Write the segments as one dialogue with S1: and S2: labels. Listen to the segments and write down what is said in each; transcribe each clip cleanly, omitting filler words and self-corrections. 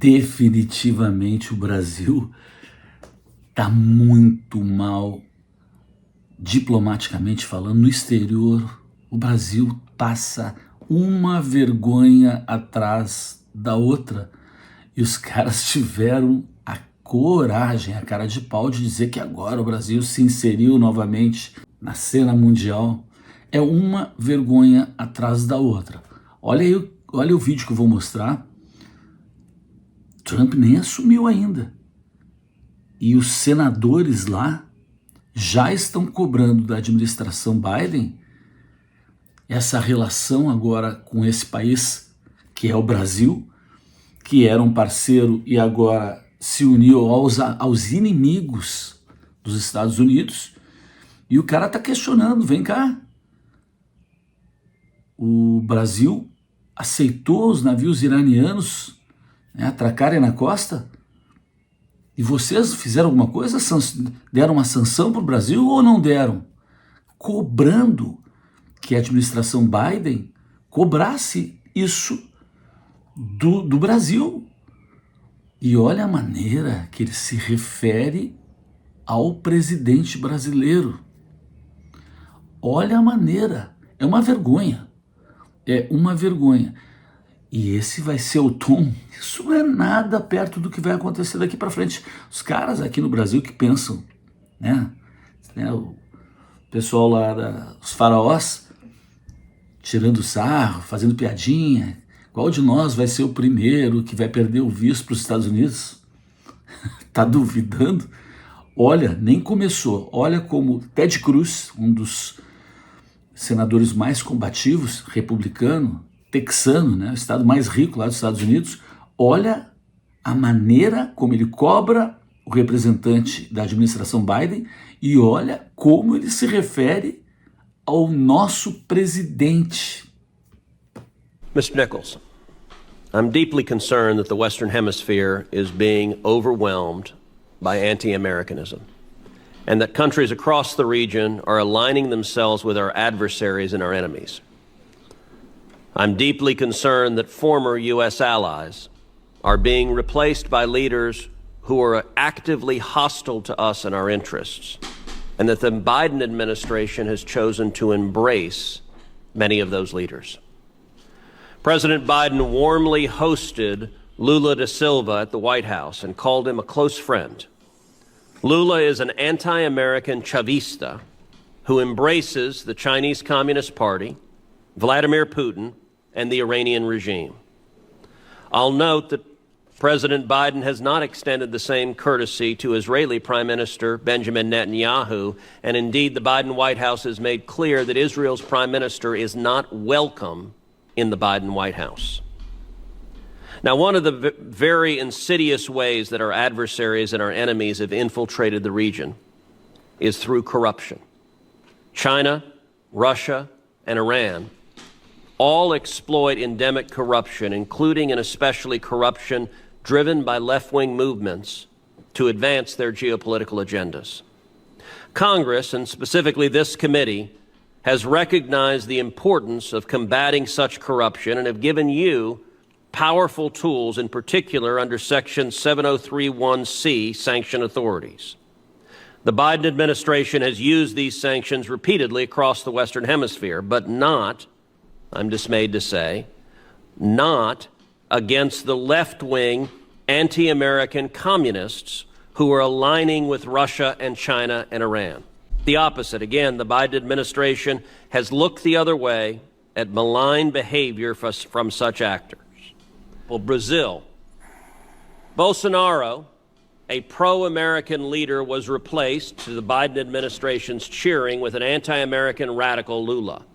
S1: definitivamente o Brasil está muito mal, diplomaticamente falando, no exterior. O Brasil passa uma vergonha atrás da outra. E os caras tiveram a coragem, a cara de pau de dizer que agora o Brasil se inseriu novamente na cena mundial. É uma vergonha atrás da outra. Olha aí, olha o vídeo que eu vou mostrar. Trump nem assumiu ainda. E os senadores lá já estão cobrando da administração Biden essa relação agora com esse país, que é o Brasil, que era um parceiro e agora se uniu aos inimigos dos Estados Unidos. E o cara está questionando, vem cá, o Brasil aceitou os navios iranianos, né, atracarem na costa? E vocês fizeram alguma coisa? Deram uma sanção para o Brasil ou não deram? Cobrando que a administração Biden cobrasse isso do Brasil. E olha a maneira que ele se refere ao presidente brasileiro. Olha a maneira. É uma vergonha. É uma vergonha. E esse vai ser o tom. Isso não é nada perto do que vai acontecer daqui para frente. Os caras aqui no Brasil que pensam, né? O pessoal lá, os faraós, tirando sarro, fazendo piadinha. Qual de nós vai ser o primeiro que vai perder o visto para os Estados Unidos? Tá duvidando? Olha, nem começou. Olha como Ted Cruz, um dos senadores mais combativos, republicano, texano, né, o estado mais rico lá dos Estados Unidos, olha a maneira como ele cobra o representante da administração Biden e olha como ele se refere ao nosso presidente.
S2: Mr. Nichols, I'm deeply concerned that the Western Hemisphere is being overwhelmed by anti-Americanism, and that countries across the region are aligning themselves with our adversaries and our enemies. I'm deeply concerned that former U.S. allies are being replaced by leaders who are actively hostile to us and our interests, and that the Biden administration has chosen to embrace many of those leaders. President Biden warmly hosted Lula da Silva at the White House and called him a close friend. Lula is an anti-American Chavista who embraces the Chinese Communist Party, Vladimir Putin, and the Iranian regime. I'll note that President Biden has not extended the same courtesy to Israeli Prime Minister Benjamin Netanyahu, and indeed the Biden White House has made clear that Israel's Prime Minister is not welcome in the Biden White House. Now, one of the very insidious ways that our adversaries and our enemies have infiltrated the region is through corruption. China, Russia, and Iran all exploit endemic corruption, including and especially corruption driven by left-wing movements to advance their geopolitical agendas. Congress, and specifically this committee, has recognized the importance of combating such corruption and have given you powerful tools, in particular under Section 7031C, sanction authorities. The Biden administration has used these sanctions repeatedly across the Western Hemisphere, but not, I'm dismayed to say, not against the left-wing anti-American communists who are aligning with Russia and China and Iran. The opposite. Again, the Biden administration has looked the other way at malign behavior from such actors. Well, Brazil. Bolsonaro, a pro-American leader, was replaced, to the Biden administration's cheering, with an anti-American radical Lula.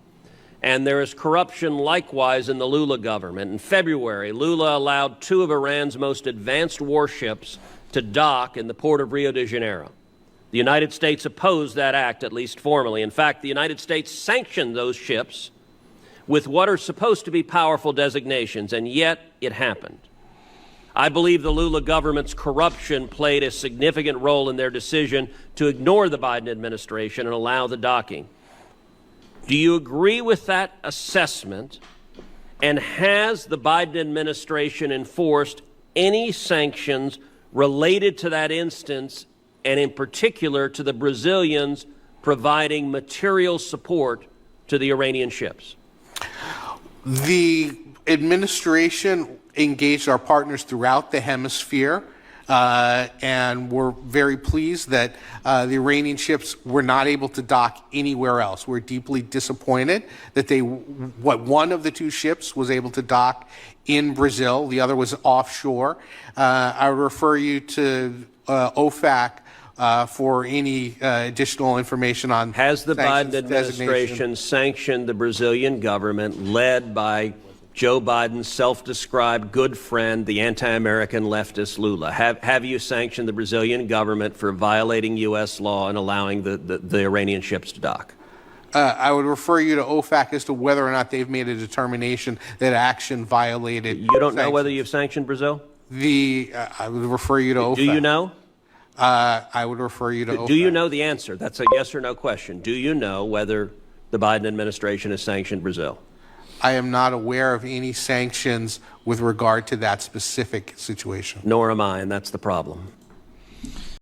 S2: And there is corruption likewise in the Lula government. In February, Lula allowed 2 of Iran's most advanced warships to dock in the port of Rio de Janeiro. The United States opposed that act, at least formally. In fact, the United States sanctioned those ships with what are supposed to be powerful designations, and yet it happened. I believe the Lula government's corruption played a significant role in their decision to ignore the Biden administration and allow the docking. Do you agree with that assessment? And has the Biden administration enforced any sanctions related to that instance, and in particular to the Brazilians providing material support to the Iranian ships?
S3: The administration engaged our partners throughout the hemisphere, and we're very pleased that the Iranian ships were not able to dock anywhere else. We're deeply disappointed that one of the two ships was able to dock in Brazil, the other was offshore. I would refer you to OFAC for any additional information on.
S2: Has the Biden administration sanctioned the Brazilian government led by Joe Biden's self-described good friend, the anti-American leftist Lula? Have you sanctioned the Brazilian government for violating U.S. law and allowing the Iranian ships to dock?
S3: I would refer you to OFAC as to whether or not they've made a determination that action violated.
S2: You don't know whether you've sanctioned Brazil?
S3: I would refer you to OFAC.
S2: Do you know?
S3: I would refer you to OFAC.
S2: Do you know the answer? That's a yes or no question. Do you know whether the Biden administration has sanctioned Brazil?
S3: I am not aware of any sanctions with regard to that specific situation.
S2: Nor am I, and that's the problem.